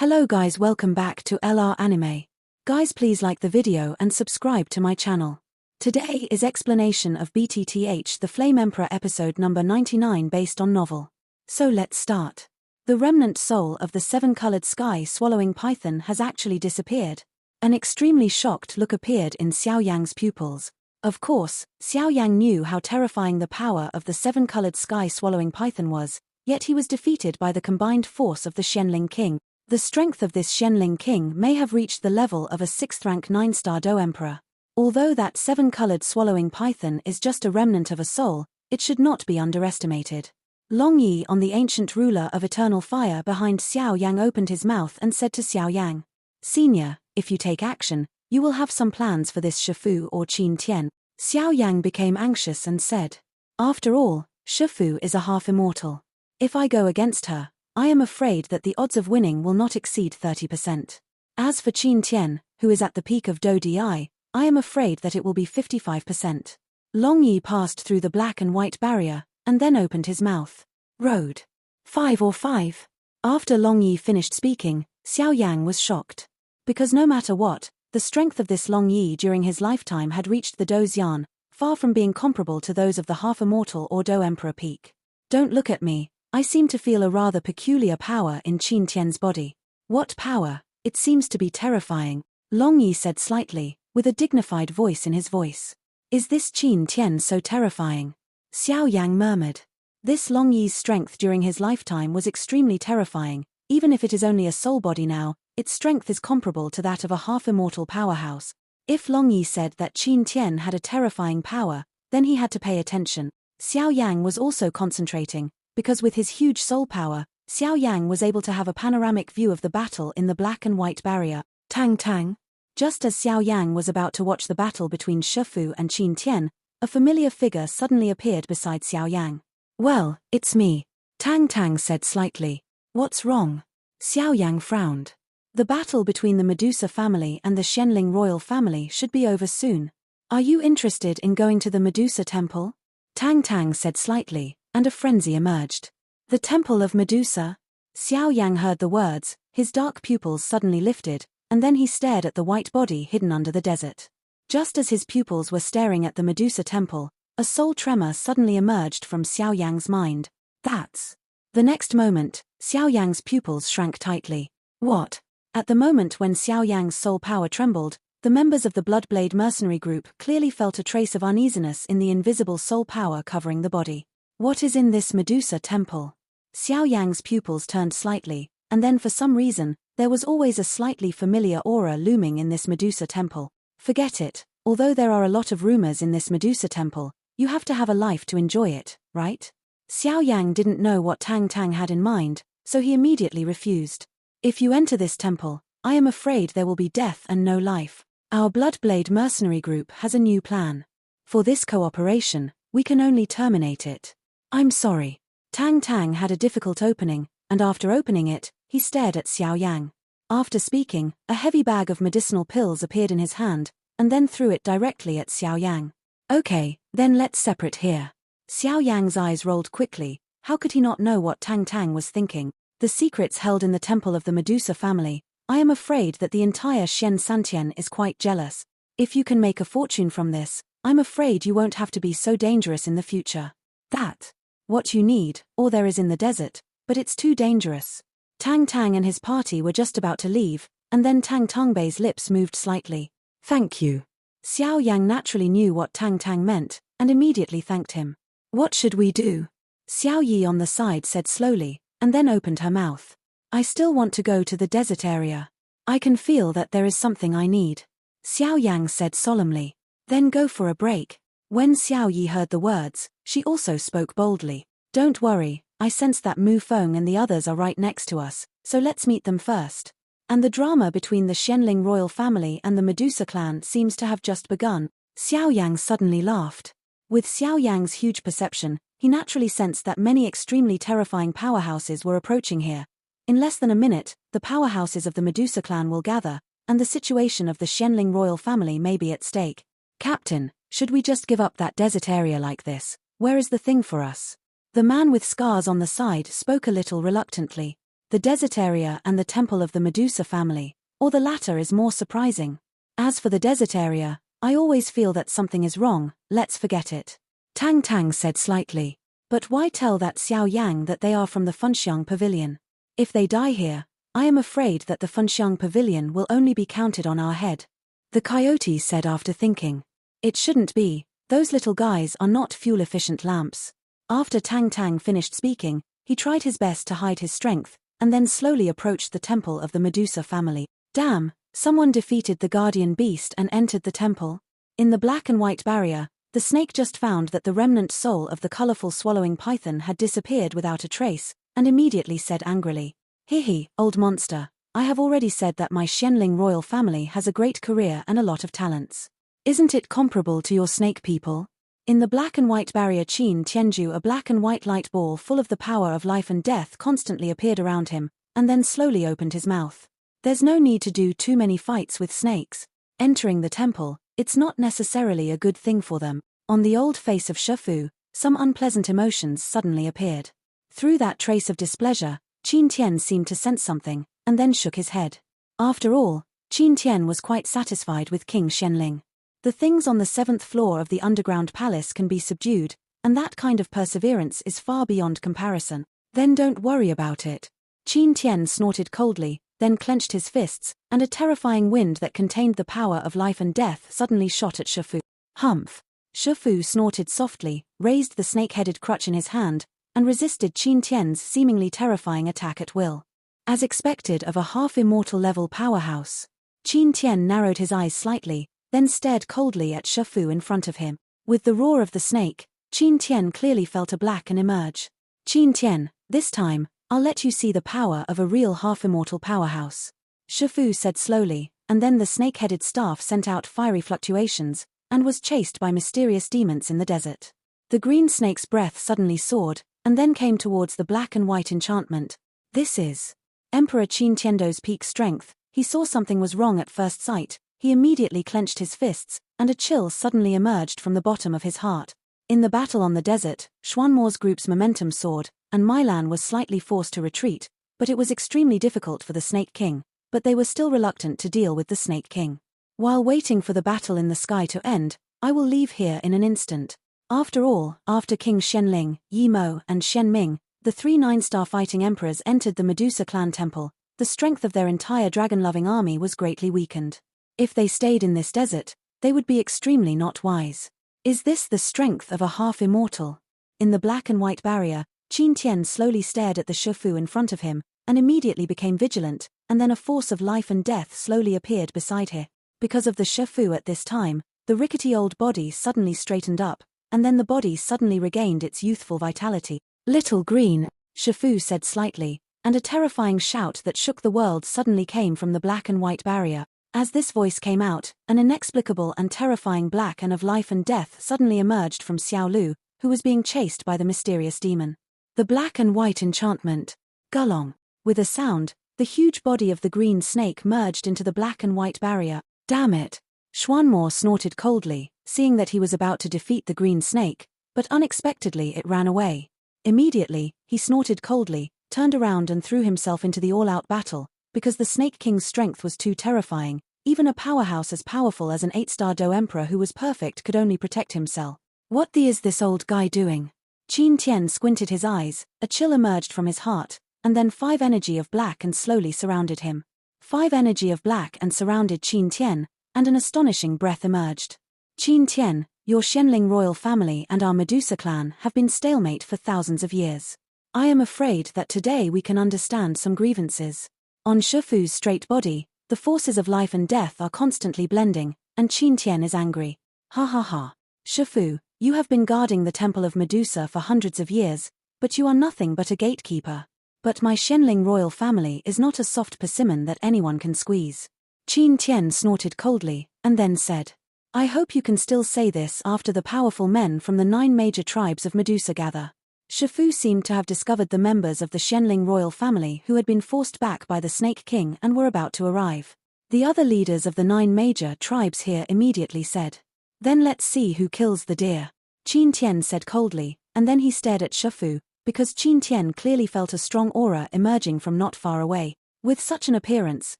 Hello guys, welcome back to LR Anime. Guys, please like the video and subscribe to my channel. Today is explanation of BTTH The Flame Emperor episode number 99 based on novel. So let's start. The remnant soul of the seven-colored sky-swallowing python has actually disappeared. An extremely shocked look appeared in Xiao Yang's pupils. Of course, Xiao Yang knew how terrifying the power of the seven-colored sky-swallowing python was, yet he was defeated by the combined force of the Xianling King. The strength of this Xianling King may have reached the level of a 6th-rank 9-star Do Emperor. Although that seven-colored swallowing python is just a remnant of a soul, it should not be underestimated. Long Yi, on the ancient ruler of eternal fire behind Xiao Yang, opened his mouth and said to Xiao Yang, "Senior, if you take action, you will have some plans for this Shifu or Qin Tian." Xiao Yang became anxious and said, "After all, Shifu is a half-immortal. If I go against her, I am afraid that the odds of winning will not exceed 30%. As for Qin Tian, who is at the peak of Do Di, I am afraid that it will be 55%. Long Yi passed through the black and white barrier, and then opened his mouth. Road. 5 or 5. After Long Yi finished speaking, Xiao Yang was shocked. Because no matter what, the strength of this Long Yi during his lifetime had reached the Do Xian, far from being comparable to those of the half-immortal or Do Emperor peak. Don't look at me, I seem to feel a rather peculiar power in Qin Tian's body. What power? It seems to be terrifying, Long Yi said slightly, with a dignified voice in his voice. Is this Qin Tian so terrifying? Xiao Yang murmured. This Long Yi's strength during his lifetime was extremely terrifying. Even if it is only a soul body now, its strength is comparable to that of a half-immortal powerhouse. If Long Yi said that Qin Tian had a terrifying power, then he had to pay attention. Xiao Yang was also concentrating, because with his huge soul power, Xiao Yang was able to have a panoramic view of the battle in the black and white barrier. Tang tang. Just as Xiao Yang was about to watch the battle between Shifu and Qin Tian, a familiar figure suddenly appeared beside Xiao Yang. "Well, it's me," Tang Tang said slightly. "What's wrong?" Xiao Yang frowned. The battle between the Medusa family and the Xianling royal family should be over soon. "Are you interested in going to the Medusa temple?" Tang Tang said slightly, and a frenzy emerged. "The temple of Medusa?" Xiao Yang heard the words, his dark pupils suddenly lifted, and then he stared at the white body hidden under the desert. Just as his pupils were staring at the Medusa temple, a soul tremor suddenly emerged from Xiao Yang's mind. That's... The next moment, Xiao Yang's pupils shrank tightly. What? At the moment when Xiao Yang's soul power trembled, the members of the Bloodblade mercenary group clearly felt a trace of uneasiness in the invisible soul power covering the body. What is in this Medusa temple? Xiao Yang's pupils turned slightly, and then for some reason, there was always a slightly familiar aura looming in this Medusa temple. Forget it, although there are a lot of rumors in this Medusa temple, you have to have a life to enjoy it, right? Xiao Yang didn't know what Tang Tang had in mind, so he immediately refused. "If you enter this temple, I am afraid there will be death and no life. Our Bloodblade mercenary group has a new plan. For this cooperation, we can only terminate it." "I'm sorry." Tang Tang had a difficult opening, and after opening it, he stared at Xiao Yang. After speaking, a heavy bag of medicinal pills appeared in his hand, and then threw it directly at Xiao Yang. "Okay, then let's separate here." Xiao Yang's eyes rolled quickly. How could he not know what Tang Tang was thinking? The secrets held in the temple of the Medusa family. I am afraid that the entire Xian Santian is quite jealous. If you can make a fortune from this, I'm afraid you won't have to be so dangerous in the future. That. What you need, or there is in the desert, but it's too dangerous. Tang Tang and his party were just about to leave, and then Tang Tongbei's lips moved slightly. "Thank you." Xiao Yang naturally knew what Tang Tang meant, and immediately thanked him. "What should we do?" Xiao Yi on the side said slowly, and then opened her mouth. "I still want to go to the desert area. I can feel that there is something I need." Xiao Yang said solemnly. "Then go for a break." When Xiao Yi heard the words, she also spoke boldly. "Don't worry, I sense that Mu Feng and the others are right next to us, so let's meet them first." And the drama between the Xianling royal family and the Medusa clan seems to have just begun. Xiao Yang suddenly laughed. With Xiao Yang's huge perception, he naturally sensed that many extremely terrifying powerhouses were approaching here. In less than a minute, the powerhouses of the Medusa clan will gather, and the situation of the Xianling royal family may be at stake. "Captain, should we just give up that desert area like this? Where is the thing for us?" The man with scars on the side spoke a little reluctantly. the desert area and the temple of the Medusa family, or the latter is more surprising. As for the desert area, I always feel that something is wrong, let's forget it. Tang Tang said slightly. But why tell that Xiao Yang that they are from the Funxiang Pavilion? If they die here, I am afraid that the Funxiang Pavilion will only be counted on our head. The coyote said after thinking. It shouldn't be, those little guys are not fuel-efficient lamps. After Tang Tang finished speaking, he tried his best to hide his strength, and then slowly approached the temple of the Medusa family. Damn, someone defeated the guardian beast and entered the temple. In the black and white barrier, the snake just found that the remnant soul of the colorful swallowing python had disappeared without a trace, and immediately said angrily, "Hehe, old monster, I have already said that my Xianling royal family has a great career and a lot of talents. Isn't it comparable to your snake people?" In the black and white barrier Qin Tianju, a black and white light ball full of the power of life and death constantly appeared around him, and then slowly opened his mouth. There's no need to do too many fights with snakes. Entering the temple, it's not necessarily a good thing for them. On the old face of Shifu, some unpleasant emotions suddenly appeared. Through that trace of displeasure, Qin Tian seemed to sense something, and then shook his head. After all, Qin Tian was quite satisfied with King Xianling. The things on the 7th floor of the underground palace can be subdued, and that kind of perseverance is far beyond comparison. Then don't worry about it. Qin Tian snorted coldly, then clenched his fists, and a terrifying wind that contained the power of life and death suddenly shot at Shifu. Humph! Shifu snorted softly, raised the snake-headed crutch in his hand, and resisted Qin Tian's seemingly terrifying attack at will. As expected of a half-immortal level powerhouse, Qin Tian narrowed his eyes slightly, then stared coldly at Shifu in front of him. With the roar of the snake, Qin Tian clearly felt a blacken emerge. "Qin Tian, this time, I'll let you see the power of a real half-immortal powerhouse," Shifu said slowly, and then the snake-headed staff sent out fiery fluctuations, and was chased by mysterious demons in the desert. The green snake's breath suddenly soared, and then came towards the black and white enchantment. This is Emperor Qin Tiando's peak strength. He saw something was wrong at first sight. He immediately clenched his fists, and a chill suddenly emerged from the bottom of his heart. In the battle on the desert, Xuanmo's group's momentum soared, and Milan was slightly forced to retreat, but it was extremely difficult for the Snake King, but they were still reluctant to deal with the Snake King. While waiting for the battle in the sky to end, I will leave here in an instant. After all, after King Xianling, Yi Mo, and Xian Ming, the 3 9-star fighting emperors entered the Medusa clan temple, the strength of their entire dragon-loving army was greatly weakened. If they stayed in this desert, they would be extremely not wise. Is this the strength of a half-immortal? In the black and white barrier, Qin Tian slowly stared at the Shifu in front of him, and immediately became vigilant, and then a force of life and death slowly appeared beside him. Because of the Shifu at this time, the rickety old body suddenly straightened up, and then the body suddenly regained its youthful vitality. "Little green," Shifu said slightly, and a terrifying shout that shook the world suddenly came from the black and white barrier. As this voice came out, an inexplicable and terrifying black and of life and death suddenly emerged from Xiao Lu, who was being chased by the mysterious demon. The black and white enchantment. Gulong. With a sound, the huge body of the green snake merged into the black and white barrier. Damn it! Xuanmo snorted coldly, seeing that he was about to defeat the green snake, but unexpectedly it ran away. Immediately, he snorted coldly, turned around and threw himself into the all-out battle, because the Snake King's strength was too terrifying. Even a powerhouse as powerful as an 8-star Do Emperor who was perfect could only protect himself. What the is this old guy doing? Qin Tian squinted his eyes, a chill emerged from his heart, and then 5 energy of black and slowly surrounded him. 5 energy of black and surrounded Qin Tian, and an astonishing breath emerged. Qin Tian, your Xianling royal family and our Medusa clan have been stalemate for thousands of years. I am afraid that today we can understand some grievances. On Shifu's straight body, the forces of life and death are constantly blending, and Qin Tian is angry. Ha ha ha. Shifu, you have been guarding the temple of Medusa for hundreds of years, but you are nothing but a gatekeeper. But my Xianling royal family is not a soft persimmon that anyone can squeeze. Qin Tian snorted coldly, and then said, I hope you can still say this after the powerful men from the 9 major tribes of Medusa gather. Shifu seemed to have discovered the members of the Xianling royal family who had been forced back by the Snake King and were about to arrive. The other leaders of the 9 major tribes here immediately said, Then let's see who kills the deer. Qin Tian said coldly, and then he stared at Shifu, because Qin Tian clearly felt a strong aura emerging from not far away. With such an appearance,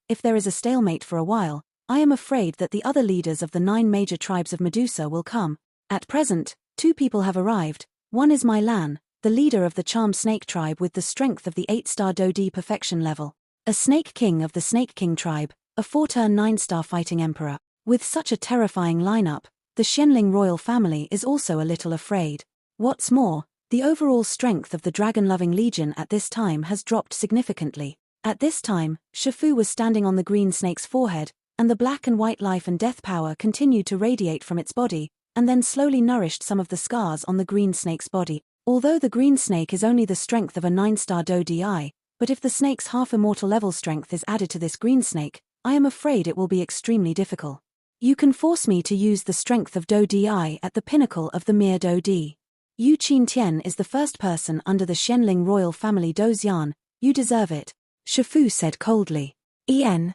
if there is a stalemate for a while, I am afraid that the other leaders of the 9 major tribes of Medusa will come. At present, 2 people have arrived. One is Mai Lan, the leader of the Charmed Snake tribe with the strength of the 8-star Do-D perfection level. A Snake King of the Snake King tribe, a 4-turn 9-star fighting emperor. With such a terrifying lineup, the Xianling royal family is also a little afraid. What's more, the overall strength of the dragon-loving legion at this time has dropped significantly. At this time, Shifu was standing on the green snake's forehead, and the black and white life and death power continued to radiate from its body, and then slowly nourished some of the scars on the green snake's body. Although the green snake is only the strength of a 9-star Do-Di, but if the snake's half-immortal level strength is added to this green snake, I am afraid it will be extremely difficult. You can force me to use the strength of Do-Di at the pinnacle of the mere Do-Di. Yu Qin Tian is the first person under the Xianling royal family Dozian. You deserve it, Shifu said coldly. Qin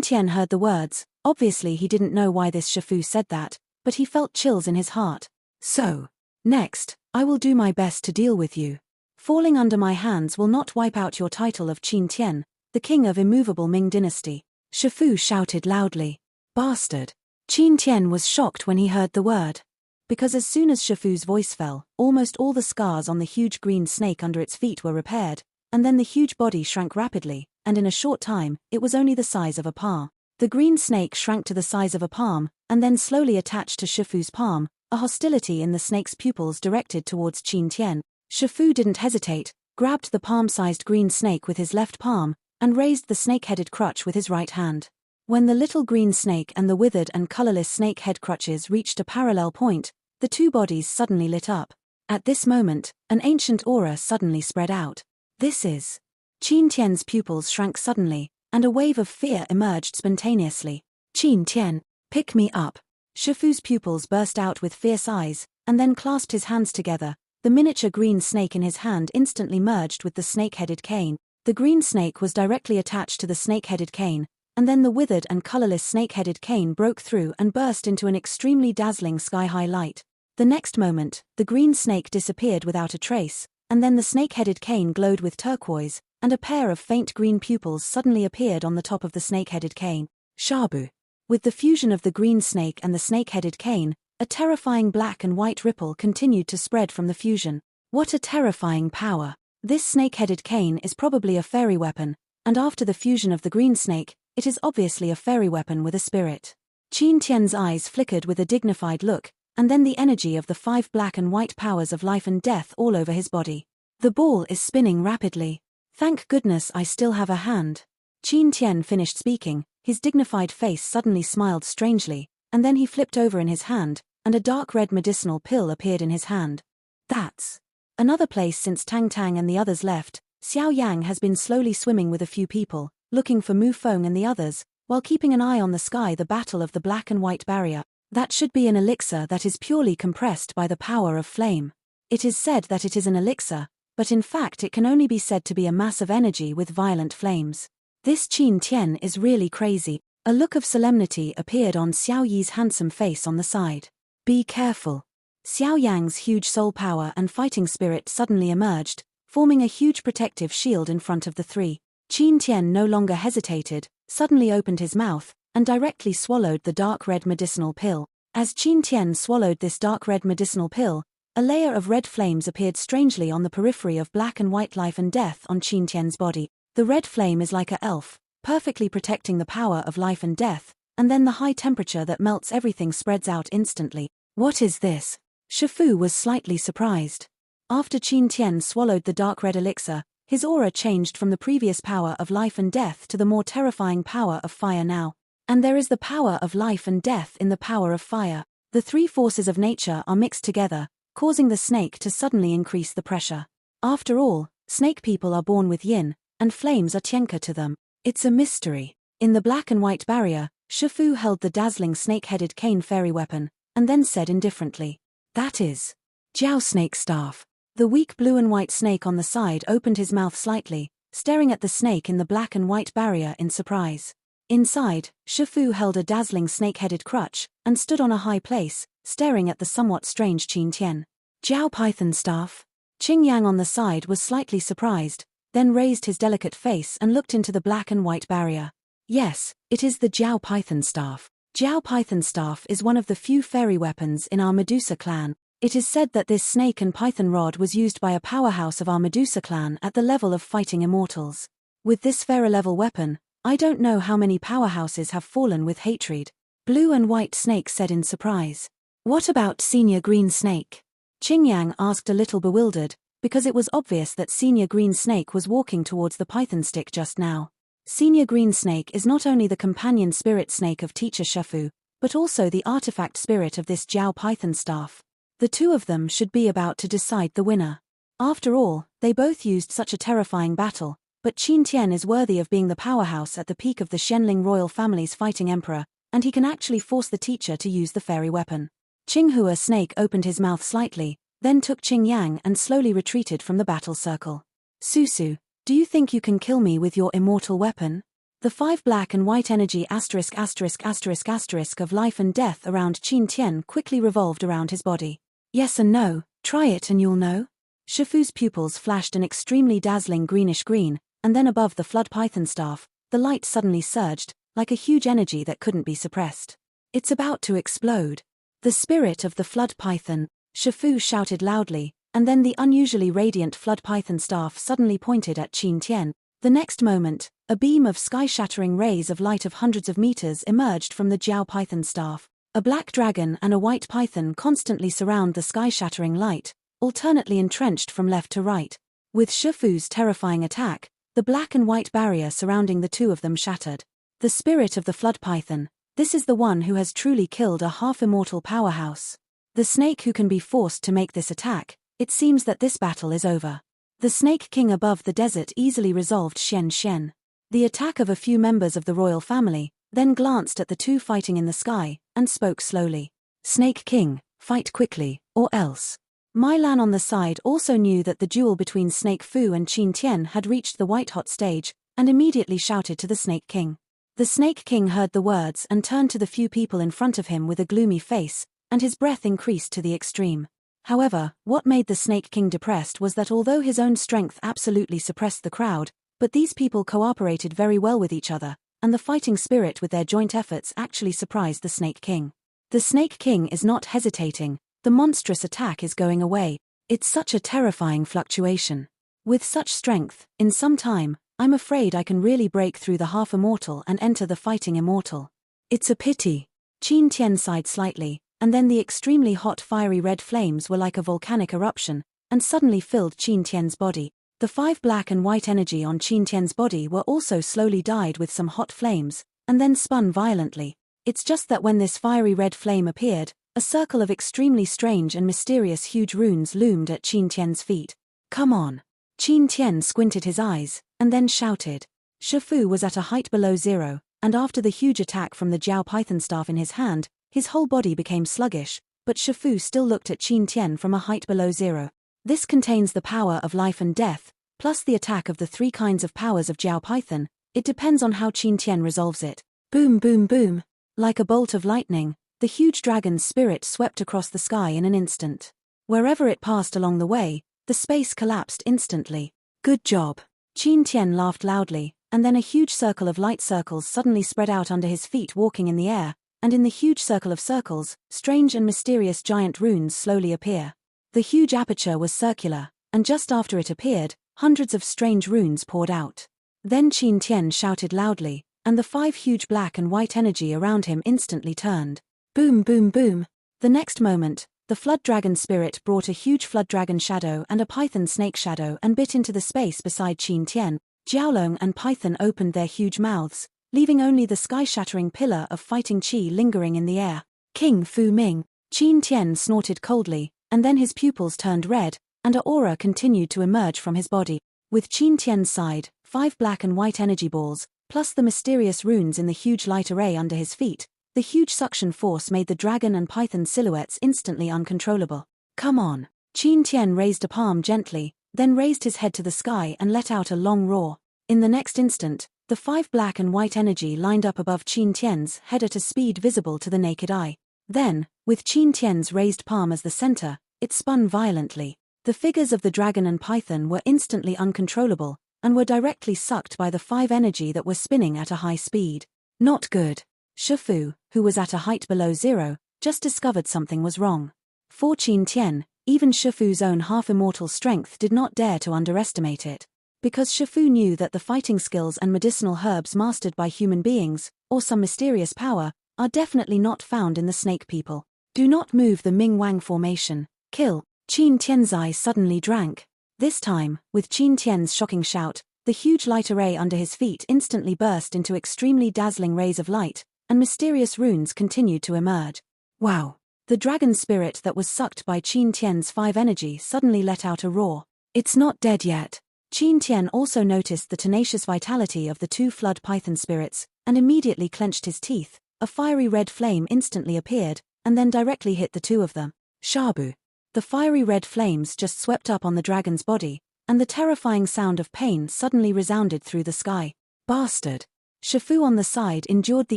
Tian heard the words. Obviously he didn't know why this Shifu said that, but he felt chills in his heart. So, next, I will do my best to deal with you. Falling under my hands will not wipe out your title of Qin Tian, the king of immovable Ming dynasty, Shifu shouted loudly. Bastard. Qin Tian was shocked when he heard the word. Because as soon as Shifu's voice fell, almost all the scars on the huge green snake under its feet were repaired, and then the huge body shrank rapidly, and in a short time, it was only the size of a palm. The green snake shrank to the size of a palm, and then slowly attached to Shifu's palm, a hostility in the snake's pupils directed towards Qin Tian. Shifu didn't hesitate, grabbed the palm-sized green snake with his left palm, and raised the snake-headed crutch with his right hand. When the little green snake and the withered and colorless snake head crutches reached a parallel point, the 2 bodies suddenly lit up. At this moment, an ancient aura suddenly spread out. This is... Qin Tian's pupils shrank suddenly, and a wave of fear emerged spontaneously. Qin Tian, pick me up. Shifu's pupils burst out with fierce eyes, and then clasped his hands together. The miniature green snake in his hand instantly merged with the snake-headed cane. The green snake was directly attached to the snake-headed cane, and then the withered and colorless snake-headed cane broke through and burst into an extremely dazzling sky-high light. The next moment, the green snake disappeared without a trace, and then the snake-headed cane glowed with turquoise, and a pair of faint green pupils suddenly appeared on the top of the snake-headed cane. Shabu. With the fusion of the green snake and the snake-headed cane, a terrifying black and white ripple continued to spread from the fusion. What a terrifying power! This snake-headed cane is probably a fairy weapon, and after the fusion of the green snake, it is obviously a fairy weapon with a spirit. Qin Tian's eyes flickered with a dignified look, and then the energy of the 5 black and white powers of life and death all over his body. The ball is spinning rapidly. Thank goodness I still have a hand. Qin Tian finished speaking, his dignified face suddenly smiled strangely, and then he flipped over in his hand, and a dark red medicinal pill appeared in his hand. That's another place since Tang Tang and the others left. Xiao Yang has been slowly swimming with a few people, looking for Mu Feng and the others, while keeping an eye on the sky. The battle of the black and white barrier. That should be an elixir that is purely compressed by the power of flame. It is said that it is an elixir, but in fact it can only be said to be a mass of energy with violent flames. This Qin Tian is really crazy. A look of solemnity appeared on Xiao Yi's handsome face on the side. Be careful. Xiao Yang's huge soul power and fighting spirit suddenly emerged, forming a huge protective shield in front of the 3. Qin Tian no longer hesitated, suddenly opened his mouth, and directly swallowed the dark red medicinal pill. As Qin Tian swallowed this dark red medicinal pill, a layer of red flames appeared strangely on the periphery of black and white life and death on Qin Tian's body. The red flame is like an elf, perfectly protecting the power of life and death, and then the high temperature that melts everything spreads out instantly. What is this? Shifu was slightly surprised. After Qin Tian swallowed the dark red elixir, his aura changed from the previous power of life and death to the more terrifying power of fire now. And there is the power of life and death in the power of fire. The 3 forces of nature are mixed together, causing the snake to suddenly increase the pressure. After all, snake people are born with yin, and flames are tianke to them. It's a mystery. In the black and white barrier, Shifu held the dazzling snake-headed cane fairy weapon, and then said indifferently, "That is Jiao snake staff." The weak blue and white snake on the side opened his mouth slightly, staring at the snake in the black and white barrier in surprise. Inside, Shifu held a dazzling snake-headed crutch, and stood on a high place, staring at the somewhat strange Qin Tian. Jiao python staff. Qing Yang on the side was slightly surprised, then raised his delicate face and looked into the black and white barrier. Yes, it is the Jiao Python Staff. Jiao Python Staff is one of the few fairy weapons in our Medusa clan. It is said that this snake and python rod was used by a powerhouse of our Medusa clan at the level of fighting immortals. With this Pharaoh-level weapon, I don't know how many powerhouses have fallen with hatred. Blue and White Snake said in surprise. What about Senior Green Snake? Qing Yang asked a little bewildered, because it was obvious that Senior Green Snake was walking towards the python stick just now. Senior Green Snake is not only the companion spirit snake of Teacher Shifu, but also the artifact spirit of this Jiao Python Staff. The two of them should be about to decide the winner. After all, they both used such a terrifying battle, but Qin Tian is worthy of being the powerhouse at the peak of the Shenling royal family's fighting emperor, and he can actually force the teacher to use the fairy weapon. Qinghua Snake opened his mouth slightly, then took Qing Yang and slowly retreated from the battle circle. Susu, do you think you can kill me with your immortal weapon? The 5 black and white energy **** of life and death around Qin Tian quickly revolved around his body. Yes and no, try it and you'll know. Shifu's pupils flashed an extremely dazzling greenish-green, and then above the flood python staff, the light suddenly surged, like a huge energy that couldn't be suppressed. It's about to explode. The spirit of the flood python, Shifu shouted loudly, and then the unusually radiant flood python staff suddenly pointed at Qin Tian. The next moment, a beam of sky-shattering rays of light of hundreds of meters emerged from the Jiao Python staff. A black dragon and a white python constantly surround the sky-shattering light, alternately entrenched from left to right. With Shifu's terrifying attack, the black and white barrier surrounding the two of them shattered. The spirit of the flood python, this is the one who has truly killed a half-immortal powerhouse. The snake who can be forced to make this attack. It seems that this battle is over. The Snake King above the desert easily resolved Shen. The attack of a few members of the royal family, then glanced at the two fighting in the sky, and spoke slowly. Snake King, fight quickly, or else. Mai Lan on the side also knew that the duel between Snake Fu and Qin Tian had reached the white-hot stage, and immediately shouted to the Snake King. The Snake King heard the words and turned to the few people in front of him with a gloomy face, and his breath increased to the extreme. However, what made the Snake King depressed was that although his own strength absolutely suppressed the crowd, but these people cooperated very well with each other, and the fighting spirit with their joint efforts actually surprised the Snake King. The Snake King is not hesitating, the monstrous attack is going away. It's such a terrifying fluctuation. With such strength, in some time, I'm afraid I can really break through the half-immortal and enter the fighting immortal. It's a pity. Qin Tian sighed slightly, and then the extremely hot fiery red flames were like a volcanic eruption, and suddenly filled Qin Tian's body. The 5 black and white energy on Qin Tian's body were also slowly dyed with some hot flames, and then spun violently. It's just that when this fiery red flame appeared, a circle of extremely strange and mysterious huge runes loomed at Qin Tian's feet. Come on. Qin Tian squinted his eyes, and then shouted. Shifu was at a height below 0, and after the huge attack from the Jiao Python staff in his hand, his whole body became sluggish, but Shifu still looked at Qin Tian from a height below 0. This contains the power of life and death, plus the attack of the 3 kinds of powers of Jiao Python. It depends on how Qin Tian resolves it. Boom boom boom. Like a bolt of lightning, the huge dragon's spirit swept across the sky in an instant. Wherever it passed along the way, the space collapsed instantly. Good job. Qin Tian laughed loudly, and then a huge circle of light circles suddenly spread out under his feet walking in the air, and in the huge circle of circles, strange and mysterious giant runes slowly appear. The huge aperture was circular, and just after it appeared, hundreds of strange runes poured out. Then Qin Tian shouted loudly, and the 5 huge black and white energy around him instantly turned. Boom boom boom. The next moment, the flood dragon spirit brought a huge flood dragon shadow and a python snake shadow and bit into the space beside Qin Tian. Jiaolong and Python opened their huge mouths, leaving only the sky-shattering pillar of fighting chi lingering in the air. King Fu Ming. Qin Tian snorted coldly, and then his pupils turned red, and a aura continued to emerge from his body. With Qin Tian's side, 5 black and white energy balls, plus the mysterious runes in the huge light array under his feet, the huge suction force made the dragon and python silhouettes instantly uncontrollable. Come on. Qin Tian raised a palm gently, then raised his head to the sky and let out a long roar. In the next instant, the 5 black and white energy lined up above Qin Tian's head at a speed visible to the naked eye. Then, with Qin Tian's raised palm as the center, it spun violently. The figures of the dragon and python were instantly uncontrollable, and were directly sucked by the 5 energy that were spinning at a high speed. Not good. Shifu, who was at a height below 0, just discovered something was wrong. For Qin Tian, even Shifu's own half-immortal strength did not dare to underestimate it. Because Shifu knew that the fighting skills and medicinal herbs mastered by human beings, or some mysterious power, are definitely not found in the snake people. Do not move the Ming Wang formation. Kill. Qin Tian's eye suddenly drank. This time, with Qin Tian's shocking shout, the huge light array under his feet instantly burst into extremely dazzling rays of light, and mysterious runes continued to emerge. Wow! The dragon spirit that was sucked by Qin Tian's 5 energy suddenly let out a roar. It's not dead yet. Qin Tian also noticed the tenacious vitality of the 2 flood python spirits, and immediately clenched his teeth. A fiery red flame instantly appeared, and then directly hit the 2 of them. Shabu. The fiery red flames just swept up on the dragon's body, and the terrifying sound of pain suddenly resounded through the sky. Bastard! Shifu on the side endured the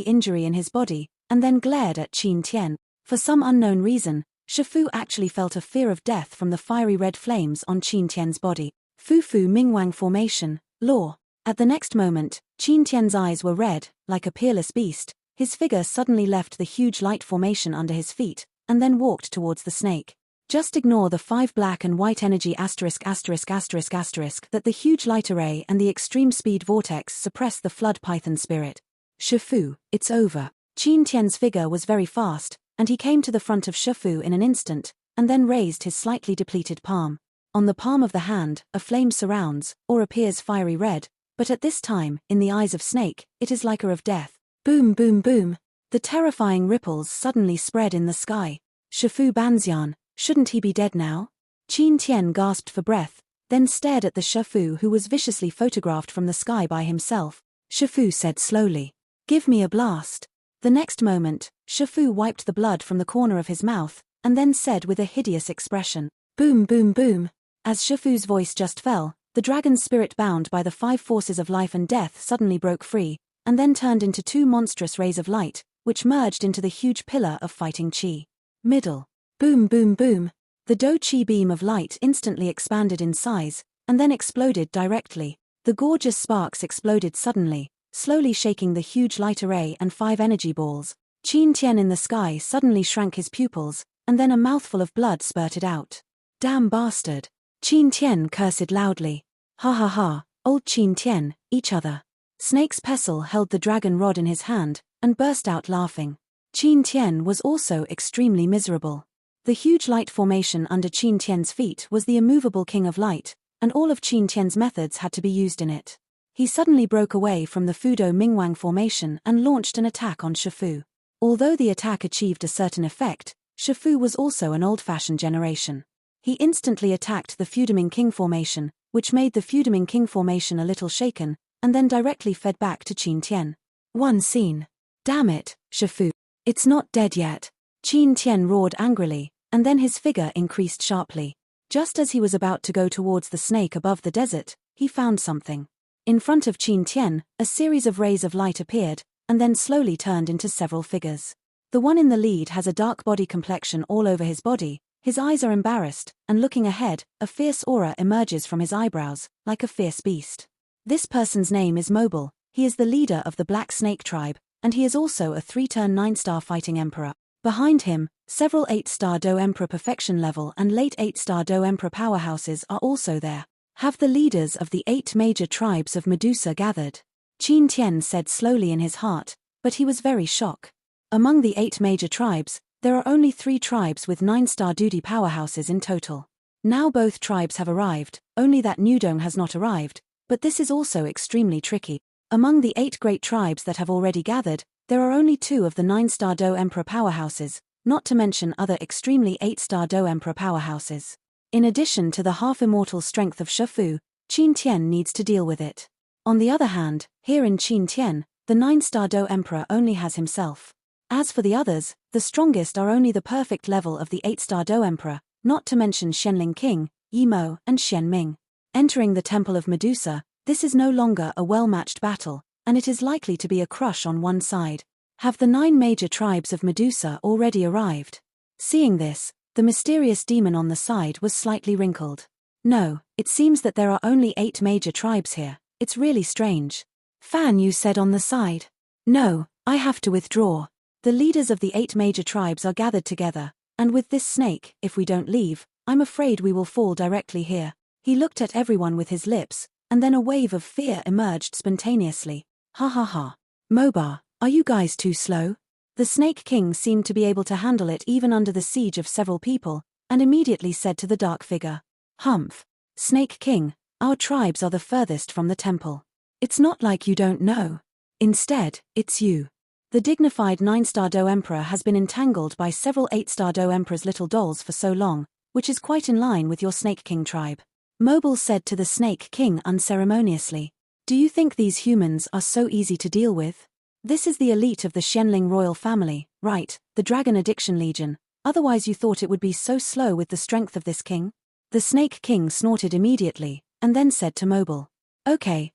injury in his body, and then glared at Qin Tian. For some unknown reason, Shifu actually felt a fear of death from the fiery red flames on Qin Tian's body. Fufu Mingwang formation, law. At the next moment, Qin Tian's eyes were red, like a peerless beast. His figure suddenly left the huge light formation under his feet, and then walked towards the snake. Just ignore the 5 black and white energy ***** that the huge light array and the extreme speed vortex suppress the flood python spirit. Shifu, it's over. Qin Tian's figure was very fast, and he came to the front of Shifu in an instant, and then raised his slightly depleted palm. On the palm of the hand, a flame surrounds, or appears fiery red, but at this time, in the eyes of Snake, it is like a of death. Boom boom boom. The terrifying ripples suddenly spread in the sky. Shifu Banxian, shouldn't he be dead now? Qin Tian gasped for breath, then stared at the Shifu who was viciously photographed from the sky by himself. Shifu said slowly, "Give me a blast." The next moment, Shifu wiped the blood from the corner of his mouth, and then said with a hideous expression, "Boom boom boom." As Shifu's voice just fell, the dragon's spirit bound by the 5 forces of life and death suddenly broke free, and then turned into 2 monstrous rays of light, which merged into the huge pillar of fighting chi. Middle. Boom boom boom. The Do Chi beam of light instantly expanded in size, and then exploded directly. The gorgeous sparks exploded suddenly, slowly shaking the huge light array and 5 energy balls. Qin Tian in the sky suddenly shrank his pupils, and then a mouthful of blood spurted out. Damn bastard. Qin Tian cursed loudly. Ha ha ha, old Qin Tian, each other. Snake's pestle held the dragon rod in his hand, and burst out laughing. Qin Tian was also extremely miserable. The huge light formation under Qin Tian's feet was the immovable king of light, and all of Qin Tian's methods had to be used in it. He suddenly broke away from the Fudo Mingwang formation and launched an attack on Shifu. Although the attack achieved a certain effect, Shifu was also an old-fashioned generation. He instantly attacked the Fudaming King formation, which made the Fudaming King formation a little shaken, and then directly fed back to Qin Tian. One scene. Damn it, Shifu. It's not dead yet. Qin Tian roared angrily, and then his figure increased sharply. Just as he was about to go towards the snake above the desert, he found something. In front of Qin Tian, a series of rays of light appeared, and then slowly turned into several figures. The one in the lead has a dark body complexion all over his body, his eyes are embarrassed, and looking ahead, a fierce aura emerges from his eyebrows, like a fierce beast. This person's name is Mobile, he is the leader of the Black Snake tribe, and he is also a 3-turn 9-star fighting emperor. Behind him, several 8-star Do Emperor perfection level and late 8-star Do Emperor powerhouses are also there. Have the leaders of the 8 major tribes of Medusa gathered? Qin Tian said slowly in his heart, but he was very shocked. Among the 8 major tribes, there are only 3 tribes with 9-star duty powerhouses in total. Now both tribes have arrived, only that Nudong has not arrived, but this is also extremely tricky. Among the 8 great tribes that have already gathered, there are only 2 of the 9-star Do Emperor powerhouses, not to mention other extremely 8-star Do Emperor powerhouses. In addition to the half-immortal strength of Shifu, Qin Tian needs to deal with it. On the other hand, here in Qin Tian, the 9-star Do Emperor only has himself. As for the others, the strongest are only the perfect level of the 8-star Do Emperor, not to mention Shenling King, Yimo, and Shen Ming. Entering the Temple of Medusa, this is no longer a well-matched battle, and it is likely to be a crush on one side. Have the 9 major tribes of Medusa already arrived? Seeing this, The mysterious demon on the side was slightly wrinkled. No, it seems that there are only 8 major tribes here. It's really strange. Fan Yu said on the side. No, I have to withdraw. The leaders of the 8 major tribes are gathered together, and with this snake, if we don't leave, I'm afraid we will fall directly here. He looked at everyone with his lips, and then a wave of fear emerged spontaneously. Ha ha ha. Mobar, are you guys too slow? The Snake King seemed to be able to handle it even under the siege of several people, and immediately said to the dark figure. Humph. Snake King, our tribes are the furthest from the temple. It's not like you don't know. Instead, it's you. The dignified 9-star Do Emperor has been entangled by several 8-star Do Emperor's little dolls for so long, which is quite in line with your Snake King tribe. Mobile said to the Snake King unceremoniously. Do you think these humans are so easy to deal with? This is the elite of the Xianling royal family, right, the Dragon Addiction Legion, otherwise you thought it would be so slow with the strength of this king? The Snake King snorted immediately, and then said to Mobile. Okay,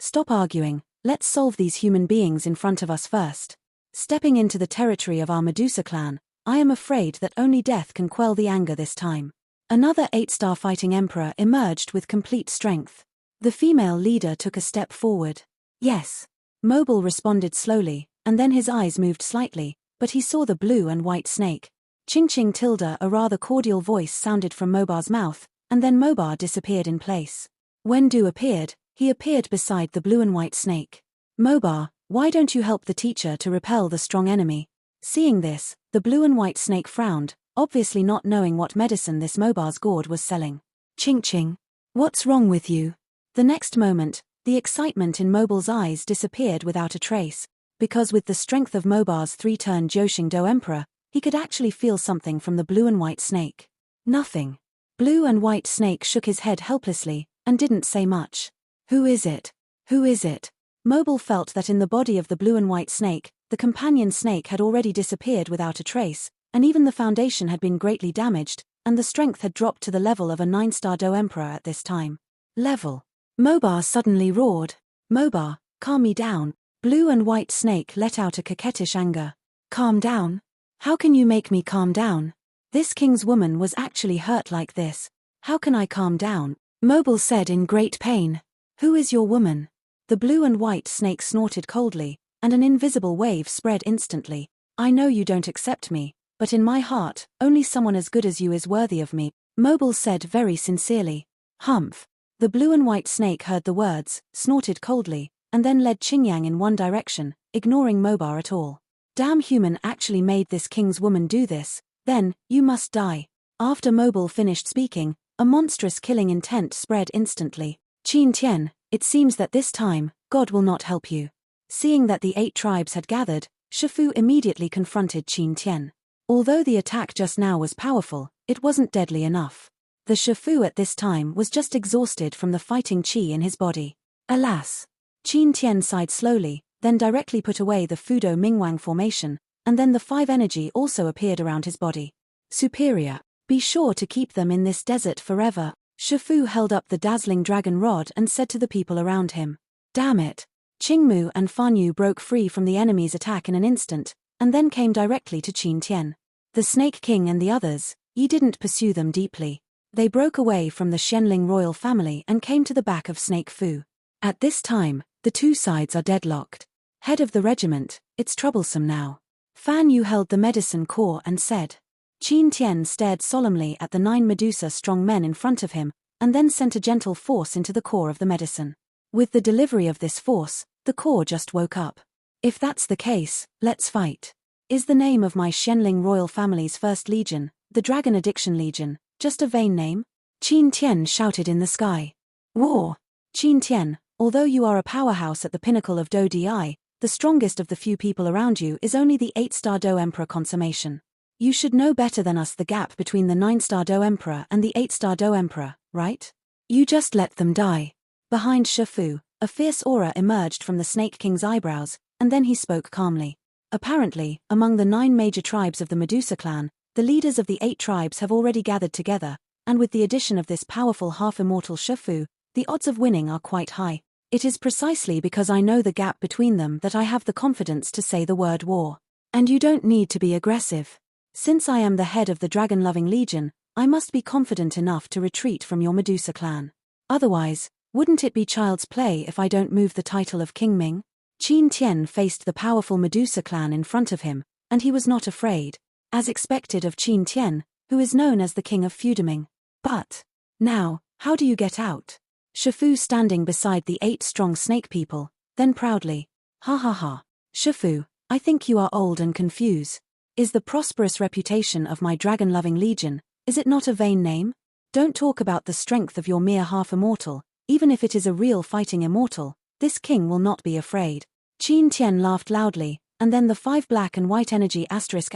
stop arguing, let's solve these human beings in front of us first. Stepping into the territory of our Medusa clan, I am afraid that only death can quell the anger this time. Another 8-star fighting emperor emerged with complete strength. The female leader took a step forward. Yes. Mobile responded slowly, and then his eyes moved slightly, but he saw the blue and white snake. Ching Ching tilde, a rather cordial voice sounded from Mobar's mouth, and then Mobar disappeared in place. When Du appeared, he appeared beside the blue and white snake. Mobar, why don't you help the teacher to repel the strong enemy? Seeing this, the blue and white snake frowned, obviously not knowing what medicine this Mobar's gourd was selling. Ching Ching. What's wrong with you? The next moment, the excitement in Mobile's eyes disappeared without a trace, because with the strength of Mobar's 3-turn Joshing Do Emperor, he could actually feel something from the blue and white snake. Nothing. Blue and white snake shook his head helplessly, and didn't say much. Who is it? Who is it? Mobile felt that in the body of the blue and white snake, the companion snake had already disappeared without a trace, and even the foundation had been greatly damaged, and the strength had dropped to the level of a 9-star Do Emperor at this time. Level. Mobar suddenly roared. Mobar, calm me down. Blue and white snake let out a coquettish anger. Calm down? How can you make me calm down? This king's woman was actually hurt like this. How can I calm down? Mobile said in great pain. Who is your woman? The blue and white snake snorted coldly, and an invisible wave spread instantly. I know you don't accept me, but in my heart, only someone as good as you is worthy of me, Mobile said very sincerely. Humph. The blue and white snake heard the words, snorted coldly, and then led Qingyang in one direction, ignoring Mobar at all. Damn human actually made this king's woman do this, then, you must die. After Mobile finished speaking, a monstrous killing intent spread instantly. Qin Tian, it seems that this time, God will not help you. Seeing that the 8 tribes had gathered, Shifu immediately confronted Qin Tian. Although the attack just now was powerful, it wasn't deadly enough. The Shifu at this time was just exhausted from the fighting chi in his body. Alas! Qin Tian sighed slowly, then directly put away the Fudo Mingwang formation, and then the 5 energy also appeared around his body. Superior. Be sure to keep them in this desert forever. Shifu held up the dazzling dragon rod and said to the people around him. Damn it! Qingmu and Fan Yu broke free from the enemy's attack in an instant, and then came directly to Qin Tian. The Snake King and the others, he didn't pursue them deeply. They broke away from the Xianling royal family and came to the back of Snake Fu. At this time, the 2 sides are deadlocked. Head of the regiment, it's troublesome now. Fan Yu held the medicine core and said. Qin Tian stared solemnly at the 9 Medusa strong men in front of him, and then sent a gentle force into the core of the medicine. With the delivery of this force, the core just woke up. If that's the case, let's fight. Is the name of my Xianling royal family's first legion, the Dragon Addiction Legion, just a vain name? Qin Tian shouted in the sky. War! Qin Tian, although you are a powerhouse at the pinnacle of Do Di, the strongest of the few people around you is only the 8-star Do Emperor consummation. You should know better than us the gap between the 9-star Do Emperor and the 8-star Do Emperor, right? You just let them die. Behind Shifu, a fierce aura emerged from the Snake King's eyebrows, and then he spoke calmly. Apparently, among the 9 major tribes of the Medusa clan, the leaders of the 8 tribes have already gathered together, and with the addition of this powerful half-immortal Shifu, the odds of winning are quite high. It is precisely because I know the gap between them that I have the confidence to say the word war. And you don't need to be aggressive. Since I am the head of the dragon-loving legion, I must be confident enough to retreat from your Medusa clan. Otherwise, wouldn't it be child's play if I don't move the title of King Ming? Qin Tian faced the powerful Medusa clan in front of him, and he was not afraid, as expected of Qin Tian, who is known as the king of feuduming. But now, how do you get out? Shifu standing beside the 8 strong snake people, then proudly, ha ha ha. Shifu, I think you are old and confused. Is the prosperous reputation of my dragon-loving legion, is it not a vain name? Don't talk about the strength of your mere half-immortal, even if it is a real fighting immortal, this king will not be afraid. Qin Tian laughed loudly, and then the 5 black and white energy asterisk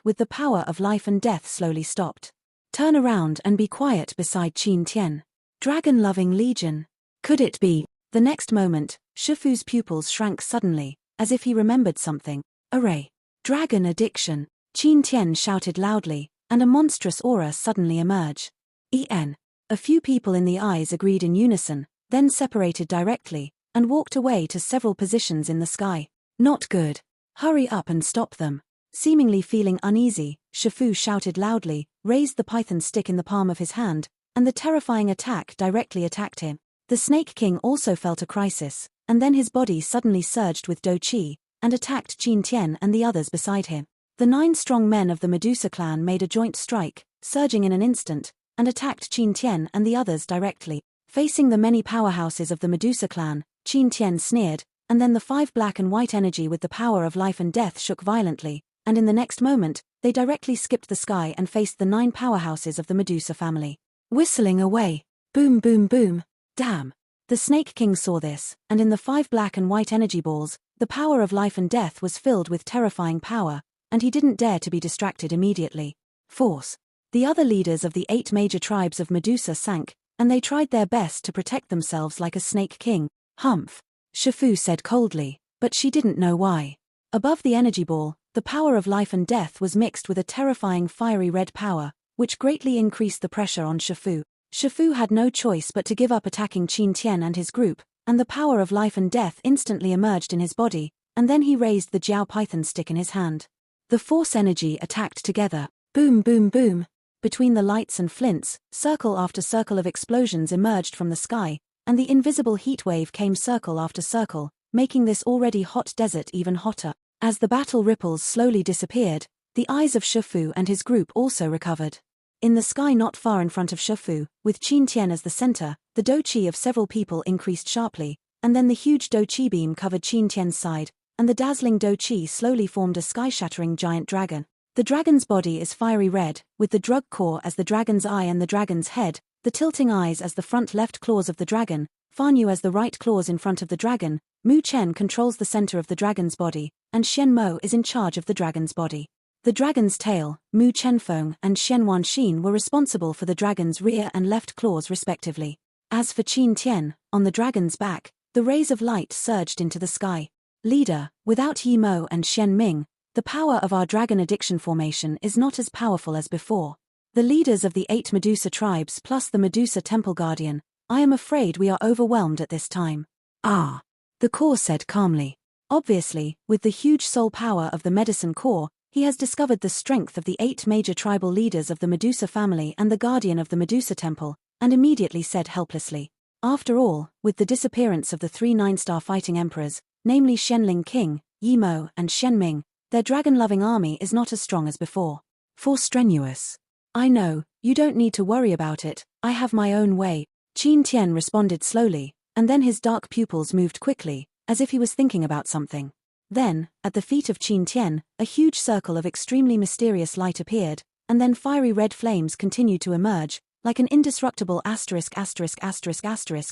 with the power of life and death slowly stopped. Turn around and be quiet beside Qin Tian. Dragon-loving legion. Could it be? The next moment, Shifu's pupils shrank suddenly, as if he remembered something. Array. Dragon addiction. Qin Tian shouted loudly, and a monstrous aura suddenly emerged. A few people in the eyes agreed in unison, then separated directly, and walked away to several positions in the sky. Not good. Hurry up and stop them. Seemingly feeling uneasy, Shifu shouted loudly, raised the python stick in the palm of his hand, and the terrifying attack directly attacked him. The Snake King also felt a crisis, and then his body suddenly surged with Do Qi, and attacked Qin Tian and the others beside him. The 9 strong men of the Medusa clan made a joint strike, surging in an instant, and attacked Qin Tian and the others directly. Facing the many powerhouses of the Medusa clan, Qin Tian sneered, and then the 5 black and white energy with the power of life and death shook violently, and in the next moment, they directly skipped the sky and faced the 9 powerhouses of the Medusa family. Whistling away. Boom boom boom. Damn. The Snake King saw this, and in the 5 black and white energy balls, the power of life and death was filled with terrifying power, and he didn't dare to be distracted immediately. Force. The other leaders of the 8 major tribes of Medusa sank, and they tried their best to protect themselves like a Snake King. Humph. Shifu said coldly, but she didn't know why. Above the energy ball, the power of life and death was mixed with a terrifying fiery red power, which greatly increased the pressure on Shifu. Shifu had no choice but to give up attacking Qin Tian and his group, and the power of life and death instantly emerged in his body, and then he raised the Jiao python stick in his hand. The force energy attacked together. Boom boom boom. Between the lights and flints, circle after circle of explosions emerged from the sky, and the invisible heat wave came circle after circle, making this already hot desert even hotter. As the battle ripples slowly disappeared, the eyes of Shifu and his group also recovered. In the sky not far in front of Shifu, with Qin Tian as the center, the Do Qi of several people increased sharply, and then the huge Do Qi beam covered Qin Tian's side, and the dazzling Do Qi slowly formed a sky-shattering giant dragon. The dragon's body is fiery red, with the drug core as the dragon's eye and the dragon's head, the tilting eyes as the front left claws of the dragon, Fanyu as the right claws in front of the dragon. Mu Chen controls the center of the dragon's body, and Xian Mo is in charge of the dragon's body. The dragon's tail, Mu Chenfeng and Xian Wanxin were responsible for the dragon's rear and left claws respectively. As for Qin Tian, on the dragon's back, the rays of light surged into the sky. Leader, without Yi Mo and Xian Ming, the power of our dragon addiction formation is not as powerful as before. The leaders of the 8 Medusa tribes plus the Medusa Temple Guardian, I am afraid we are overwhelmed at this time. Ah. The core said calmly. Obviously, with the huge soul power of the medicine core, he has discovered the strength of the 8 major tribal leaders of the Medusa family and the guardian of the Medusa temple, and immediately said helplessly. After all, with the disappearance of the 3 9-star fighting emperors, namely Xianling King, Yi Mo and Xian Ming, their dragon-loving army is not as strong as before. For strenuous. I know, you don't need to worry about it, I have my own way. Qin Tian responded slowly, and then his dark pupils moved quickly, as if he was thinking about something. Then, at the feet of Qin Tian, a huge circle of extremely mysterious light appeared, and then fiery red flames continued to emerge, like an indestructible ****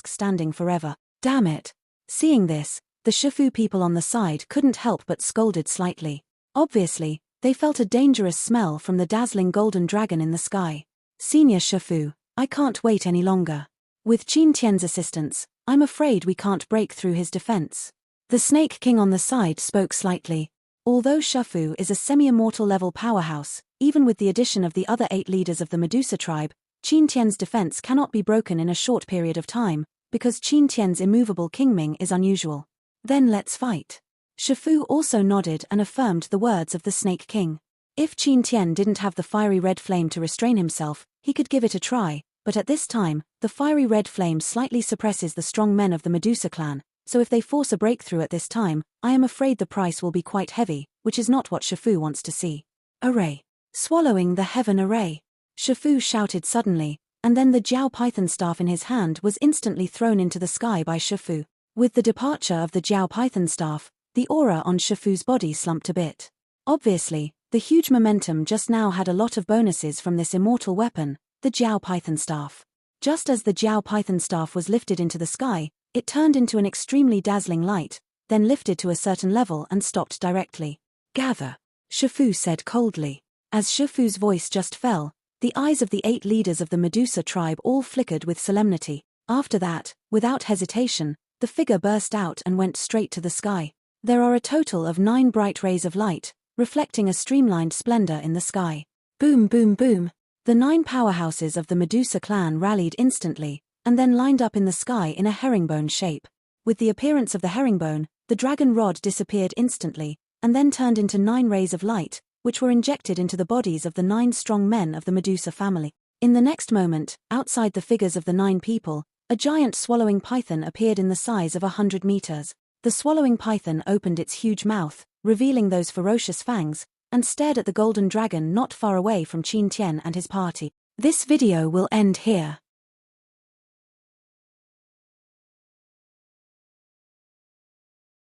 standing forever. Damn it! Seeing this, the Shifu people on the side couldn't help but scolded slightly. Obviously, they felt a dangerous smell from the dazzling golden dragon in the sky. Senior Shifu, I can't wait any longer. With Qin Tian's assistance, I'm afraid we can't break through his defense. The Snake King on the side spoke slightly. Although Shifu is a semi-immortal level powerhouse, even with the addition of the other 8 leaders of the Medusa tribe, Qin Tian's defense cannot be broken in a short period of time, because Qin Tian's immovable Kingming is unusual. Then let's fight. Shifu also nodded and affirmed the words of the Snake King. If Qin Tian didn't have the fiery red flame to restrain himself, he could give it a try, but at this time, the fiery red flame slightly suppresses the strong men of the Medusa clan, so if they force a breakthrough at this time, I am afraid the price will be quite heavy, which is not what Shifu wants to see. Array. Swallowing the heaven array. Shifu shouted suddenly, and then the Jiao Python staff in his hand was instantly thrown into the sky by Shifu. With the departure of the Jiao Python staff, the aura on Shifu's body slumped a bit. Obviously, the huge momentum just now had a lot of bonuses from this immortal weapon, the Jiao Python staff. Just as the Jiao Python staff was lifted into the sky, it turned into an extremely dazzling light, then lifted to a certain level and stopped directly. Gather, Shifu said coldly. As Shifu's voice just fell, the eyes of the 8 leaders of the Medusa tribe all flickered with solemnity. After that, without hesitation, the figure burst out and went straight to the sky. There are a total of 9 bright rays of light, reflecting a streamlined splendor in the sky. Boom boom boom. The 9 powerhouses of the Medusa clan rallied instantly, and then lined up in the sky in a herringbone shape. With the appearance of the herringbone, the dragon rod disappeared instantly, and then turned into 9 rays of light, which were injected into the bodies of the 9 strong men of the Medusa family. In the next moment, outside the figures of the 9 people, a giant swallowing python appeared in the size of 100 meters. The swallowing python opened its huge mouth, revealing those ferocious fangs, and stared at the golden dragon not far away from Qin Tian and his party. This video will end here.